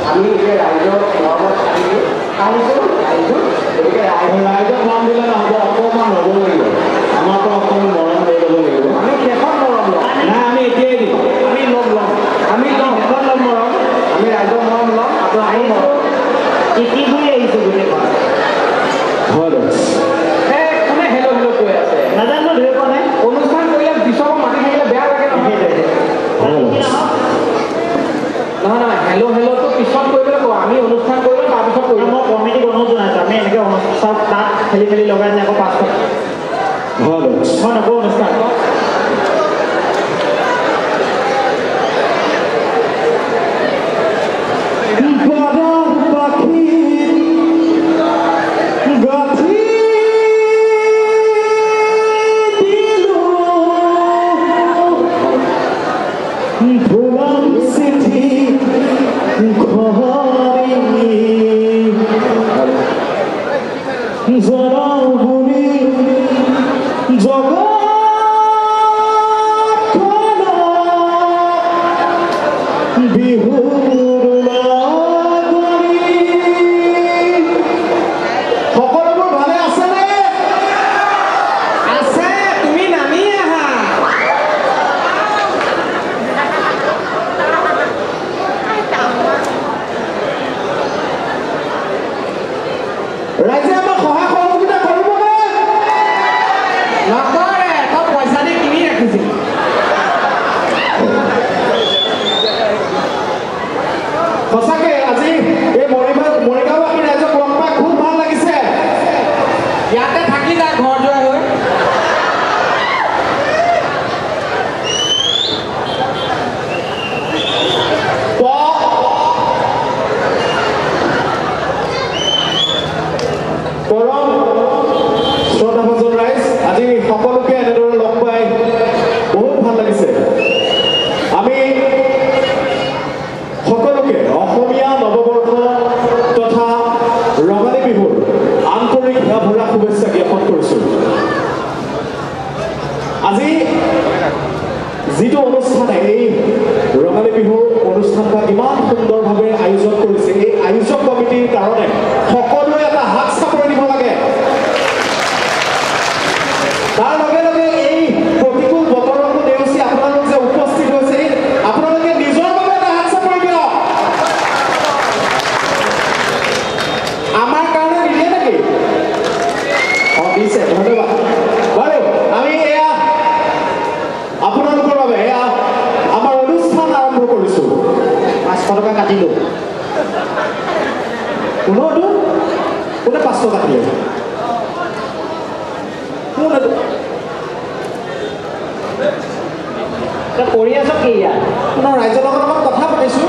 আমি এতিয়া ৰাইজৰ মৰমত আহিছোঁ গতিকে ৰাইজক মৰম দিলে নহ'ব, অকণমান হ'ব লাগিব, আমাৰতো অকণমান মৰম লৈ ল'ব লাগিব। আমি শেষত মৰম ল'ম নাই, আমি এতিয়াই দিম, আমি ল'ম আমি শেষত ল'ম মৰম, আমি ৰাইজৰ মৰম ল'ম। আপোনালোকৰ কি বুলি আহিছোঁ গোটেইখন কোনে হেল্ল' হেল্ল' কৈ আছে নাজানো, ধৰিব পৰা নাই। অনুষ্ঠান কৰিলে পিছৰ মাতি থাকিলে বেয়া লাগে নহয়। নহয় হেল্ল' হেল্ল'টো পিছত কৰিবলৈ কওঁ, আমি অনুষ্ঠান কৰিলোঁ তাৰপিছত কৰিলোঁ। মই কমিটি বনাব জনাইছোঁ, আমি এনেকৈ চব তাত খেলি লগাই যায় আকৌ পাছত মই নকওঁ অনুষ্ঠান। যিটো অনুষ্ঠান এই ৰঙালী বিহুৰ অনুষ্ঠানটা ইমান সুন্দৰভাৱে আয়োজন কৰিছে, এই আয়োজক কমিটিৰ কাৰণে সকলোৱে এটা হাত চাপৰি দিব লাগে। তাৰ লগে লগে এই প্ৰতিকূল বতৰকো দেউচি আপোনালোক যে উপস্থিত হৈছে, আপোনালোকে নিজৰ বাবে এটা হাত চাপৰি দিয়ক। আমাৰ কাৰণে দিলে নেকি? দিছে, ধন্যবাদ। বাৰু আমি এয়া আপোনালোকৰ বাবে আমাৰ অনুষ্ঠান আৰম্ভ কৰিছোঁ। 500 টকা কাটিলোঁ। কোনোটো কোনে 500 কাটিলে? কৰি আছ কি ইয়াত? ৰাইজৰ লগত অলপ কথা পাতিছোঁ।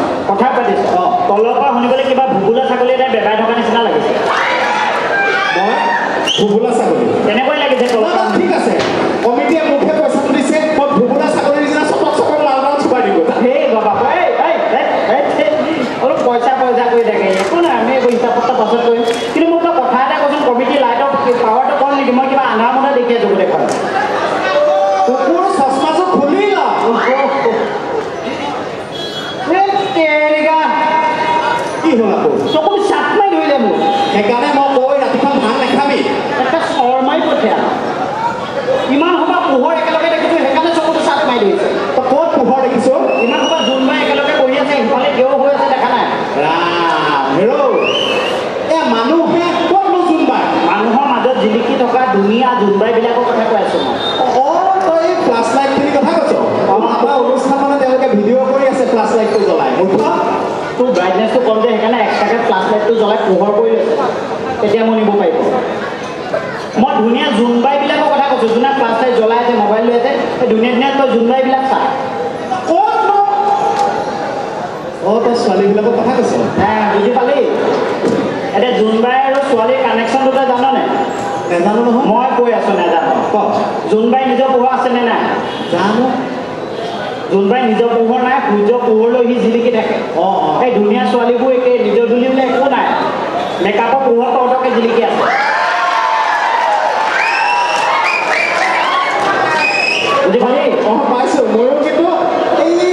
অঁ, তলৰ পৰা শুনিবলৈ কিবা ভুবুলা ছাগলী এটাই বেবাই থকা নিচিনা লাগিছে। মই ভুবুলা ছাগলী তেনেকুৱাই লাগিছে তলৰ পৰা। ঠিক আছে, কমিটিয়ে মুখে পইচাটো দিছে, মই ভুবুলা ছাগলীৰ নিচিনা চকত লাল লাল চুপাই দিব। সেই বাবা অলপ পইচা কৰি থাকে, একো নাই, আমি হিচাপ পত্ৰ পাছত কৰিম। কিন্তু মোক কথা এটা কৈছোঁ, কমিটি লাইটৰ পাৱাৰটো কম নেকি? মই কিবা আন্ধাৰ মতে দেখি আছোঁ গোটেইখন। কুকুৰ চশমাযোৰ খুলি কি হ'ল আকৌ? চকুত চাট মাৰি ধৰিলে মোক। সেইকাৰণে মই কৈ ৰাতিখন ভাত নাখাবি, এটা চৰ মাৰি পঠিয়া। ইমান সময় পোহৰ একেলগে দেখিছোঁ, সেইকাৰণে চকুটো চাট মাৰি ধৰিছে। ক'ত পোহৰ দেখিছোঁ? ইমান সময় জোনবাই একেলগে বহি আছে, ইফালে থিয় হৈ আছে, দেখা নাই? মানুহে ক'তনো জোনবাই? মানুহৰ মাজত জিলিকি থকা ধুনীয়া জোনবাইবিলাকৰ কথা কৈ আছোঁ মই। তই এই ফ্লাছ লাইটখিনিৰ কথা কৈছ? আমাৰ অনুষ্ঠান মানে তেওঁলোকে ভিডিঅ' কৰি আছে ফ্লাছ লাইটটো জ্বলাই। তোৰ ব্ৰাইটনেছটো কম যে, সেইকাৰণে এক্সট্ৰাকৈ ফ্লাছ লাইটটো জ্বলাই পোহৰ কৰি লৈছে, তেতিয়া মই নিব পাৰিব। মই ধুনীয়া জোনবাইবিলাকৰ কথা কৈছোঁ, যোনে ফ্লাছ লাইট জ্বলাই আছে, মোবাইল লৈ আছে, সেই ধুনীয়া ধুনীয়া তই জোনবাইবিলাক চা। ক'তনো? তই ছোৱালীবিলাকৰ কথা কৈছ? বুজি পালি? এতিয়া জোনবাই আৰু ছোৱালীৰ কানেকশ্যনটো তই জান নাই? নেজানো নহয়। মই কৈ আছোঁ নেজানো। জোনবাই নিজৰ পোহৰ আছেনে নাই? জানো। জোনবাই নিজৰ পোহৰ নাই, সূৰ্য পোহৰলৈ সি জিলিকি থাকে। এই ধুনীয়া ছোৱালীবোৰ একেই, নিজৰ দুলিবলৈ একো নাই, মেকআপৰ পোহৰ তহঁতকে জিলিকি আছে। বুজি পালি? পাইছোঁ। ময়ো কিন্তু এই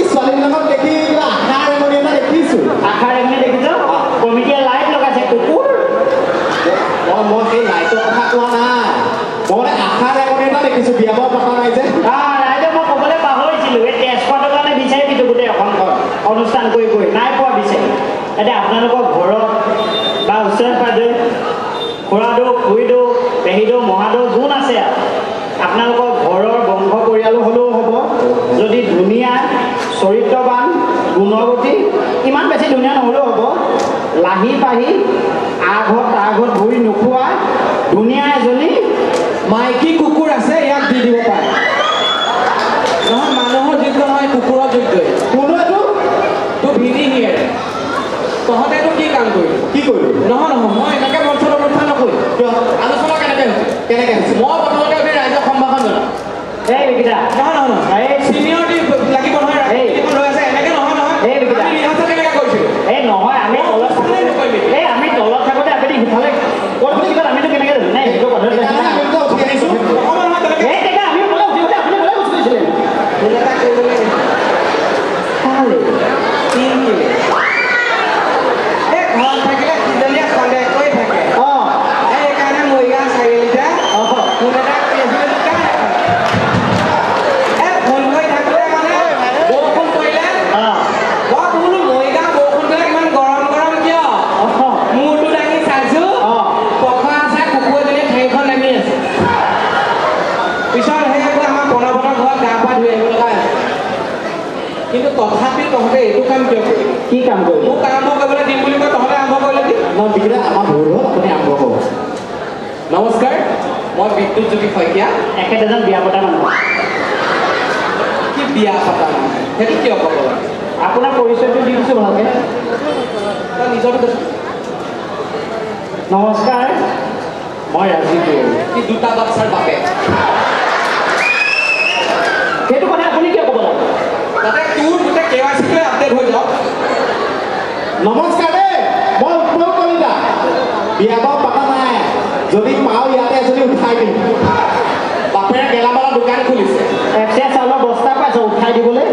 কৰিলো নহয় নহয় মই এনেকৈ মঞ্চৰ অনুষ্ঠান নকৰিম আলোচনা কেনেকৈ হৈছে মই প্ৰথমতে আমি ৰাইজক সম্ভাষণ জনাম এই বিকিতা নহয় নহয় নহয় এই চিনিয়ৰিটি লাগিব নহয় ৰাজনীতিখন লৈ আছে এনেকৈ নহয় নহয় এই বিকিতা আমি ৰিহাৰ্চেল কেনেকৈ কৰিছিলোঁ এই নহয় আমি তলত থাকোঁতে এই আমি তলত থাকোঁতে আপুনি সিফালে ক'ত কিবা আমিতো কেনেকৈ জানো নাই সেইটো কথা নহয় নহয় তেনেকৈ এই তেতিয়া আমি ক'লে উঠিবলৈ আপুনি ক'লে গুচি গৈছিলে এটা কৰিবলৈ এই ঘৰত থাকিলে কিজনীয়ে সন্দেহ কৰি থাকে সেইকাৰণে মৰিগাঁও চাৰিআলিতে ফোন এটা কৰি ফোন কৰি থাকোঁতে মানে বৰষুণ পৰিলে মই বোলো মৰিগাঁও বৰষুণবিলাক ইমান গৰম গৰম কিয় মূৰটো দাঙি চাইছোঁ পখৰা আছে কুকুৰ এজনীয়ে ঠেংখন দাঙি আছে পিছত সেইবোৰ আমাৰ প্ৰণৱহঁতৰ ঘৰত গা পা ধুই আহিব লগা আছে কিন্তু তথাপিও তহঁতে এইটো কাম কিয় কৰিবি কি কাম কৰিবি মোক আৰম্ভ কৰিবলৈ দিম বুলি কয় তহঁতে আৰম্ভ কৰিলে দিম বিকিতা আমাৰ ভুল হ'ল আপুনি আৰম্ভ কৰক নমস্কাৰ মই বিদ্যুৎ জ্যোতি শইকীয়া একেজন বিয়া পতা মানুহ কি বিয়া পতা মানুহ সেইটো কিয় ক'ব লাগে আপোনাৰ পৰিচয়টো দি দিছোঁ ভালকৈ তই নিজৰটো কৈছোঁ নমস্কাৰ মই ৰাজীৱ কি দুটা বাচ্চাৰ বাপে সেইটো কথা আপুনি কিয় ক'ব লাগে তাতে তোৰ গোটেই KYC-টোৱে আপডেট হৈ যাওক নমস্কাৰ দেই মই উৎপল কলিতা বিয়া বাৰু পতা নাই যদি পাওঁ ইয়াতে এজনী উঠাই দিম বাপেৰে গেলামালৰ দোকান খুলিছে এফচিয়া চাউলৰ বস্তা পাইছে উঠাই দিবলৈ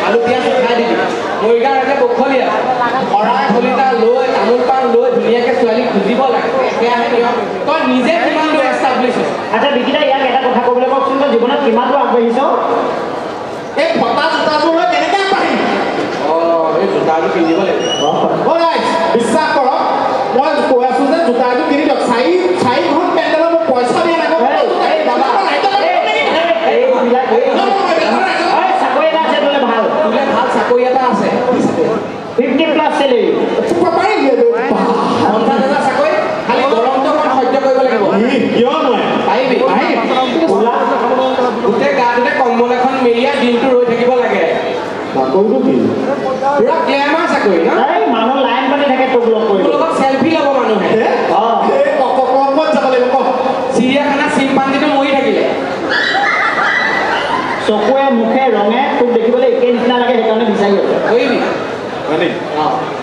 আলু পিঁয়াজ উঠাই দিবি মৰিগাঁও ৰাইজে বখলীয়া শৰাই খলিতা লৈ তামোল পাণ লৈ ধুনীয়াকৈ ছোৱালী খুজিব লাগে সেয়াহে নিয়ম তই নিজে কিমান দূৰ এষ্টাব্লিছ হৈছে আচ্ছা বিকিতা ইয়াক এটা কথা ক'বলৈ কওকচোন তই জীৱনত কিমান দূৰ আগবাঢ়িছ এই ফটা জোতাযোৰ লৈ কেনেকৈ আগবাঢ়িম এই জোতাযোৰ পিন্ধিব লাগিব বিশ্বাস কৰক মই কৈ আছোঁ যে জোতাযোৰ কিনি দিয়ক চাৰিখন পেণ্ডেলৰ মোক পইচা দিয়া নাই চাকৰি এটা আছে তোলে ভাল তোলে ভাল চাকৰি এটা আছে 50+ চেলেৰী পাৰিম 50,000 চাকৰি খালি গৰমটো অকণ সহ্য কৰিব লাগিব কিয় মই পাৰিবি গোটেই গাটোতে কম্বল এখন মেৰিয়াই দিনটো ৰৈ থাকিব লাগে চাকৰিটো কি পুৰা গ্লেমাৰ চাকৰি ন মানুহ লাইন পাতি থাকে তোক লগ কৰিব তোৰ লগত চেলফি ল'ব মানুহে ক'ত যাব লাগিব ক চিৰিয়াখানা চিম্পাঞ্জিটো মৰি থাকিলে চকুৱে মুখে ৰঙে তোক দেখিবলৈ একে নিচিনা লাগে সেইকাৰণে বিচাৰি আছে কৰিবি হয়নে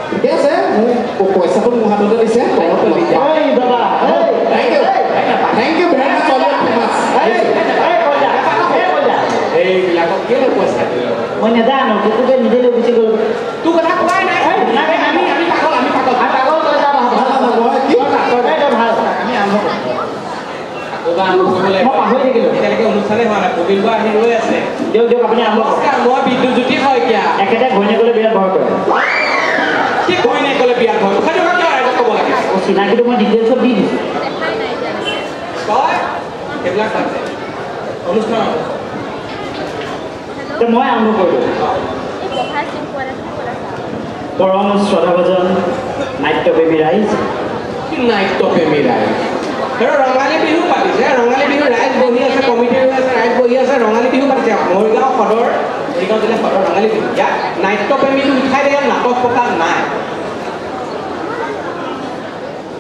ঠিকে আছে মোক পইচাটো মোৰ হাততে দিছে থেংক ইউ ভেৰি মাছ এইবিলাকক কেলৈ পইচা দিলে মই নাজানো তোকে নিজে লৈ গুচি গ'ল তোৰ কথা কোৱাই নাই আমি পাগল আমি পাগল লৈ যাওঁ ভাল আমি আৰম্ভ কৰিম মই পাহৰি থাকিলোঁ এতিয়ালৈকে অনুষ্ঠানে হোৱা নাই কবিল বা আহি ৰৈ আছে দিয়ক আপুনি আৰম্ভ নমস্কাৰ মই বিদ্যুৎ জ্যোতি শইকীয়া একেটা ঘৈণীয়েকলৈ বিৰাট ভয় কৰে কি ঘৈণীয়েকলৈ বিয়াত ভয় সেইটো কিয় ৰাইজক ক'ব লাগে চিনাকিটো মই ডিটেইলছত দি দিছোঁ তই সেইবিলাক আছে অনুষ্ঠান মই আৰম্ভ কৰিলোঁ পৰম শ্ৰদ্ধাভাজন নাট্যপ্ৰেমী ৰাইজ কি নাট্যপ্ৰেমী ৰাইজ ৰঙালী বিহু পাতিছে ৰঙালী বিহু ৰাইজ বহি আছে কমিটি হৈ আছে ৰাইজ বহি আছে ৰঙালী বিহু পাতিছে মৰিগাঁও সদৰ মৰিগাঁও জিলা সদৰ ৰঙালী বিহু ইয়াত নাট্যপ্ৰেমীটো উঠাই দিয়া নাটক পতা নাই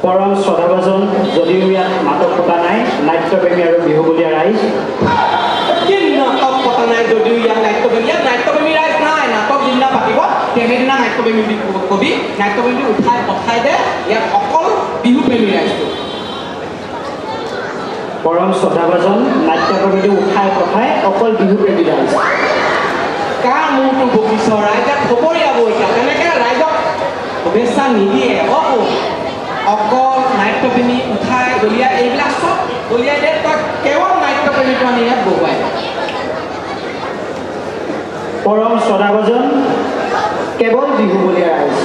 পৰম শ্ৰদ্ধাভাজন যদিও ইয়াত নাটক পতা নাই নাট্যপ্ৰেমী আৰু বিহুবলীয়া ৰাইজ কি নাটক পতা নাই যদিও ইয়াত নাট্যপ্ৰেমী ৰাইজ নাই নাটক যিদিনা পাতিব সেইদিনা নাট্যপ্ৰেমী কবি নাট্যপ্ৰেমী উঠাই পঠাই দে ইয়াত অকল বিহুপ্ৰেমী ৰাইজটো পৰম শ্ৰদ্ধাভাজন নাট্যপ্ৰেমীটো উঠাই পঠাই অকল বিহুপ্ৰেমী ৰাইজ কাৰ মূৰটো বকিছ ৰাইজে খবৰীয়াব এতিয়া তেনেকৈ ৰাইজক শুভেচ্ছা নিদিয়ে অকল নাট্যপ্ৰেমী উঠাই দলিয়াই এইবিলাক চব দলিয়াই দিয়ে তই কেৱল নাট্যপ্ৰেমীটো আনি ইয়াত বহুৱাই পৰম শ্ৰদ্ধাভাজন কেৱল বিহুবলীয়া ৰাইজ